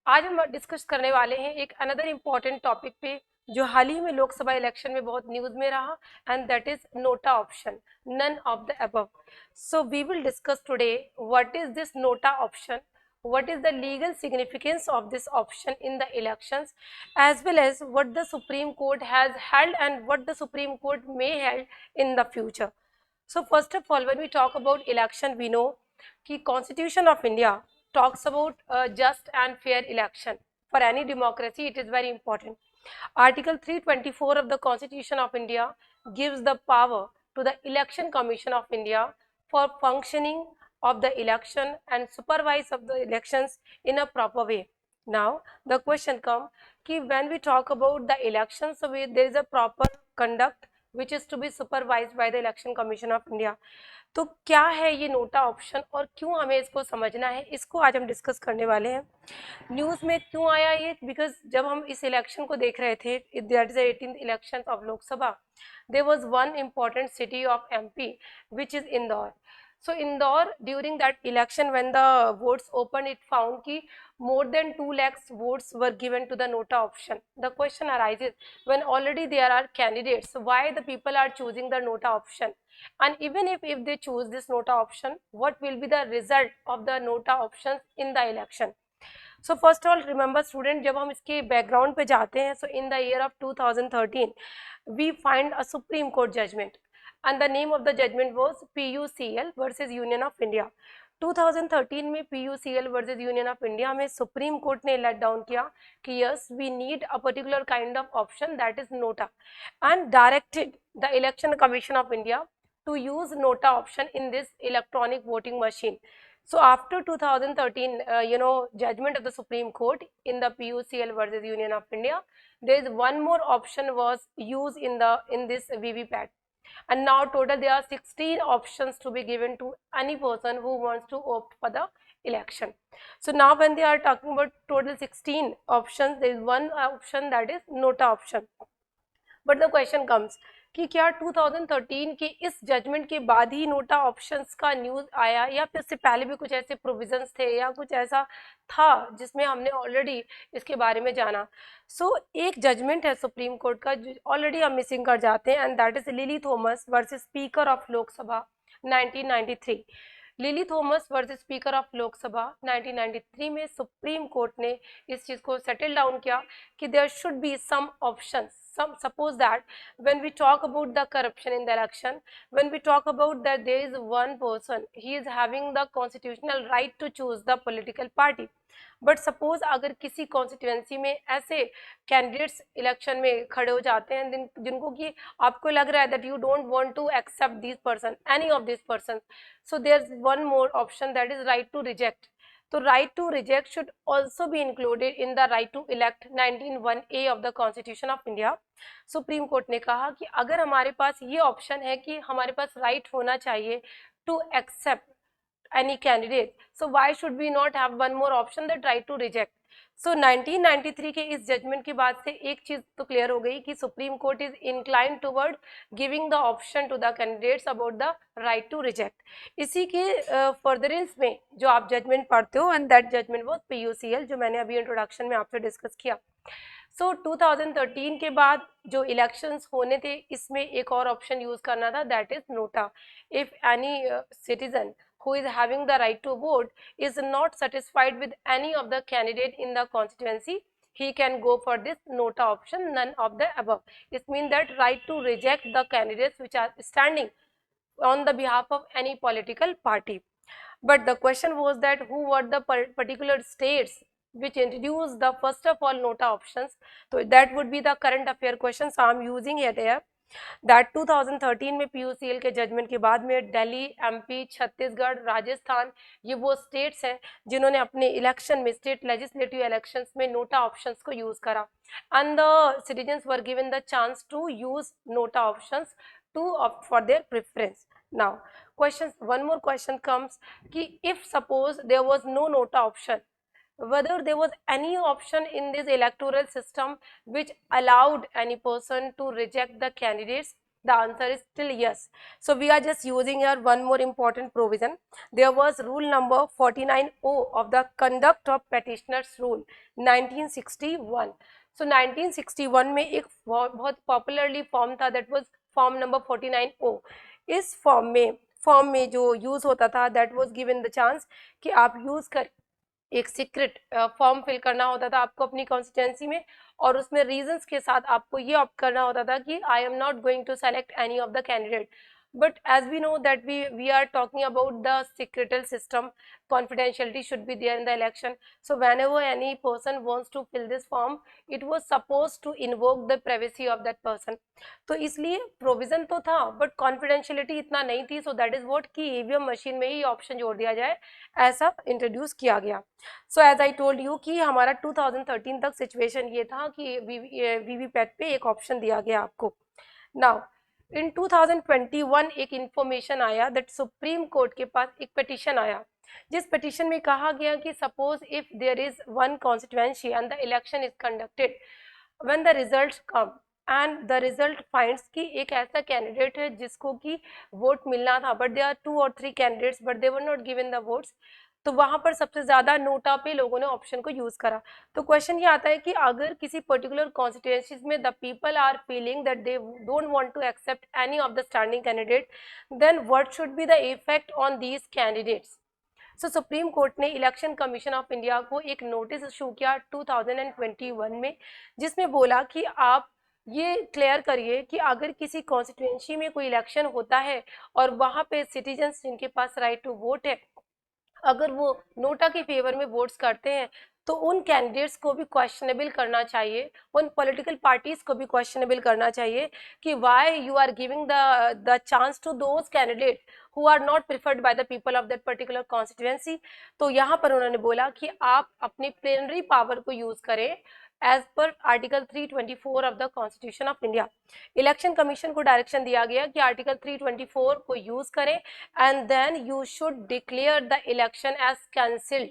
आज हम डिस्कस करने वाले हैं एक अनदर इम्पॉर्टेंट टॉपिक पे जो हाल ही में लोकसभा इलेक्शन में बहुत न्यूज में रहा, and that is NOTA option, none of the above. So we will discuss today what is this nota option, what is the legal significance of this option in the elections, as well as what the Supreme Court has held and what the Supreme Court may held in the future. So first of all, when we talk about election, we know कि Constitution of India talks about a just and fair election. For any democracy, it is very important. Article 324 of the Constitution of India gives the power to the Election Commission of India for functioning of the election and supervise of the elections in a proper way. Now, the question comes कि when we talk about the elections, so there is a proper conduct which is to be supervised by the Election Commission of India. तो क्या है ये NOTA option और क्यों हमें इसको समझना है, इसको आज हम डिस्कस करने वाले हैं. न्यूज में क्यों आया ये, बिकॉज जब हम इस इलेक्शन को देख रहे थे, that is 18th election of Lok Sabha, there was one important city of MP which is Indore. So Indore, during that election when the votes opened, it found कि more than 2 lakhs votes were given to the nota option. The question arises, when already there are candidates, why the people are choosing the nota option? And even if they choose this nota option, what will be the result of the nota options in the election? So first of all, remember student, जब हम इसके background पे जाते हैं, so in the year of 2013 we find a Supreme Court judgment and the name of the judgment was PUCL versus Union of India. 2013 में PUCL versus Union of India में Supreme Court ने let down किया कि yes, we need a particular kind of option, that is nota, and directed the Election Commission of India to use nota option in this electronic voting machine. So after 2013, judgment of the Supreme Court in the PUCL versus Union of India, there is one more option was used in this VVPAT. And now total there are 16 options to be given to any person who wants to opt for the election. So now when they are talking about total 16 options, there is one option, that is nota option. But the question comes कि क्या 2013 के इस judgement के बाद ही NOTA options का news आया, या फिर इससे पहले भी कुछ ऐसे प्रोविजंस थे या कुछ ऐसा था जिसमें हमने ऑलरेडी इसके बारे में जाना. एक जजमेंट है सुप्रीम कोर्ट का ऑलरेडी हम मिसिंग कर जाते हैं, and that is lily Thomas versus speaker of Lok Sabha 1993. Lily Thomas versus speaker of Lok Sabha 1993 में सुप्रीम कोर्ट ने इस चीज को सेटल डाउन किया कि there should be some options. Suppose that when we talk about the corruption in the election, when we talk about that there is one person, he is having the constitutional right to choose the political party, but suppose अगर किसी constituency में ऐसे candidates election में खड़े हो जाते हैं जिनको कि आपको लग रहा है that you don't want to accept these person, any of these persons, so there's one more option, that is right to reject. तो right to reject should also be included in the right to elect 19(1)(a) of the Constitution of India. Supreme court ने कहा कि अगर हमारे पास ये option है कि हमारे पास राइट होना चाहिए to accept any candidate, so why should we not have one more option, that right to reject? So 1993 के इस जजमेंट के बाद से एक चीज तो क्लियर हो गई कि supreme court is inclined toward giving the option to the candidates about the right to reject. इसी के फर्दरेंस में जो आप जजमेंट पढ़ते हो, and that judgment was PUCL, जो मैंने अभी इंट्रोडक्शन में आपसे डिस्कस किया. सो 2013 के बाद जो इलेक्शंस होने थे, इसमें एक और ऑप्शन यूज करना था, that is NOTA. If any citizen who is having the right to vote is not satisfied with any of the candidate in the constituency, he can go for this nota option, none of the above. It means that right to reject the candidates which are standing on the behalf of any political party. But the question was that who were the particular states which introduced the first of all nota options. So that would be the current affair question, so I am using it here. That 2013 में PUCL के judgement के बाद में Delhi, MP, Chhattisgarh, Rajasthan, ये वो states हैं जिन्होंने अपने इलेक्शन में, स्टेट लेजिस्लेटिव इलेक्शंस में नोटा ऑप्शंस को यूज करा, and the citizens were given the chance to use NOTA options to opt for their preference. Now question, one more question comes कि if suppose there was no NOTA option, whether there was any option in this electoral system which allowed any person to reject the candidates. The answer is still yes. So we are just using here one more important provision. There was rule number 49O of the Conduct of Petitioners Rule 1961. So 1961 में एक बहुत popularly form था, that was form number 49O. इस form में जो use होता था, that was given the chance कि आप यूज कर एक सीक्रेट फॉर्म फिल करना होता था आपको अपनी कॉन्स्टिट्यूंसी में, और उसमें रीजंस के साथ आपको ये ऑप्ट करना होता था कि I am not going to select any of the candidate. But as we know that we are talking about the secretarial system, confidentiality should be there in the election. So whenever any person wants to fill this form, it was supposed to invoke the privacy of that person. तो इसलिए provision तो था but confidentiality इतना नहीं थी. So that is what कि EVM machine में ही option जोड़ दिया जाए, ऐसा इंट्रोड्यूस किया गया. So as I told you कि हमारा 2013 तक सिचुएशन ये था कि वीवीपैट पे एक ऑप्शन दिया गया आपको. नाउ इन 2021 एक इंफॉर्मेशन आया दैट सुप्रीम कोर्ट के पास एक पिटिशन आया, जिस पिटिशन में कहा गया कि suppose if there is one constituency and the election is conducted, when the results come and the result finds कि एक ऐसा कैंडिडेट है जिसको कि वोट मिलना था, but they are 2 or 3 candidates but they were not given the votes. तो वहां पर सबसे ज्यादा नोटा पे लोगों ने ऑप्शन को यूज करा. तो क्वेश्चन ये आता है कि अगर किसी पर्टिकुलर कॉन्स्टिट्यूएंसीज में the people are feeling that they don't want to accept any of the standing candidate, then what should be the effect on these candidates. So supreme court ने इलेक्शन कमीशन ऑफ इंडिया को एक notice issue किया 2021 में, जिसमें बोला कि आप ये क्लियर करिए कि अगर किसी कॉन्स्टिट्यूएंसी में कोई इलेक्शन होता है और वहां पे सिटीजन्स जिनके पास राइट टू वोट है, अगर वो नोटा के फेवर में वोट्स करते हैं तो उन कैंडिडेट्स को भी क्वेश्चनेबल करना चाहिए, उन पॉलिटिकल पार्टीज को भी क्वेश्चनेबल करना चाहिए कि why you are giving the chance to those candidate who are not preferred by the people of that particular constituency. तो यहाँ पर उन्होंने बोला कि आप अपनी प्लेनरी पावर को यूज करें as per article 324 of the constitution of India. Election commission को डायरेक्शन दिया गया कि आर्टिकल 324 को यूज करें and then you should declare the election as cancelled.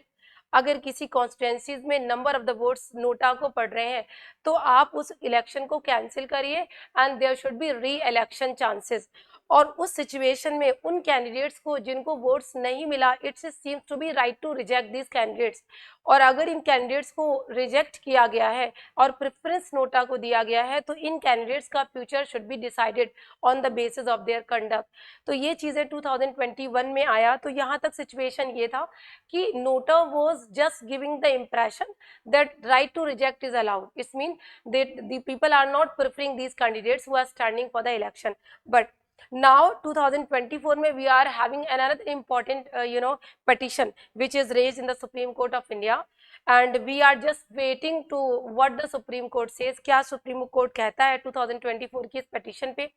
अगर किसी कॉन्स्टिट्यूएंसीज में number of the votes NOTA को पढ़ रहे हैं तो आप उस इलेक्शन को कैंसिल करिए and there should be re election chances. और उस सिचुएशन में उन कैंडिडेट्स को जिनको वोट्स नहीं मिला, it's seems to be right to reject this candidates. और अगर इन कैंडिडेट्स को रिजेक्ट किया गया है और प्रेफरेंस नोटा को दिया गया है तो इन कैंडिडेट्स का future should be decided on the basis of their conduct. तो ये चीज़ें 2021 में आया. तो यहाँ तक सिचुएशन ये था कि NOTA was just giving the impression that right to reject is allowed. It's mean the people are not preferring these candidates who are standing for the election. But now 2024 में we are having another important petition which is raised in the Supreme Court of India and we are just waiting to what the Supreme Court says. क्या Supreme Court कहता है 2024 की इस petition पे,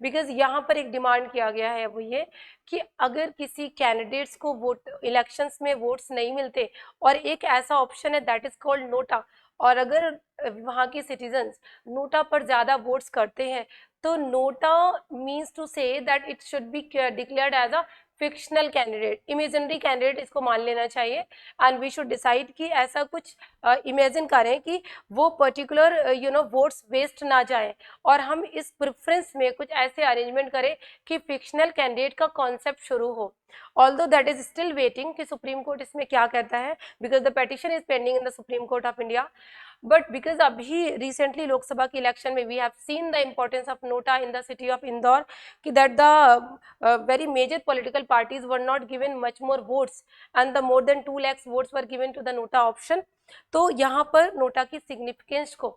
because यहाँ पर एक डिमांड किया गया है वो ये कि अगर किसी कैंडिडेट्स को वोट इलेक्शंस में वोट्स नहीं मिलते और एक ऐसा ऑप्शन है दैट इज कॉल्ड नोटा, और अगर वहाँ के सिटीजन्स नोटा पर ज़्यादा वोट्स करते हैं तो NOTA means to say that it should be declared as a fictional candidate, imaginary candidate इसको मान लेना चाहिए. एंड वी शुड डिसाइड कि ऐसा कुछ इमेजिन करें कि वो पर्टिकुलर वोट्स वेस्ट ना जाए और हम इस प्रेफरेंस में कुछ ऐसे अरेंजमेंट करें कि फिक्शनल कैंडिडेट का कॉन्सेप्ट शुरू हो. Although that is still waiting कि सुप्रीम कोर्ट इसमें क्या कहता है, because the petition is pending in the Supreme Court of India. But because अभी रिसेंटली लोकसभा के इलेक्शन में we have seen the importance of NOTA in the city of Indore कि that the very major political parties were not given much more votes and the more than 2 lakhs votes were given to the nota option. तो यहाँ पर NOTA की significance को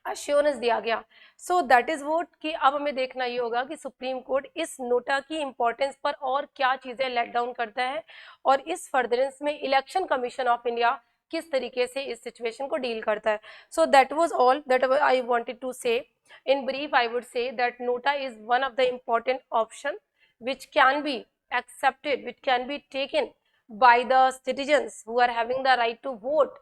assurance दिया गया. So that is vote कि अब हमें देखना ये होगा कि सुप्रीम कोर्ट इस नोटा की इंपॉर्टेंस पर और क्या चीजें लेट डाउन करता है और इस फर्दरेंस में इलेक्शन कमीशन ऑफ इंडिया किस तरीके से इस सिचुएशन को डील करता है. So that was all that I wanted to say. In brief I would say that NOTA is one of the important option which can be accepted, which can be taken by the citizens who are having the right to vote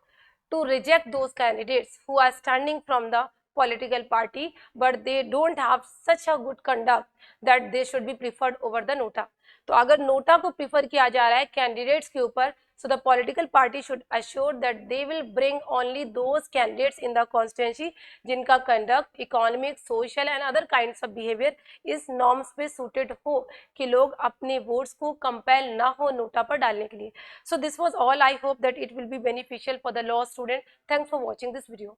to reject those candidates who are standing from the political party but they don't have such a good conduct that they should be preferred over the nota. तो अगर NOTA को prefer किया जा रहा है candidates के ऊपर, so the political party should assure that they will bring only those candidates in the constituency जिनका conduct, economic, social and other kinds of behavior इस norms पे suited हो, कि लोग अपने votes को compel ना हो नोटा पर डालने के लिए. So this was all. I hope that it will be beneficial for the law student. Thanks for watching this video.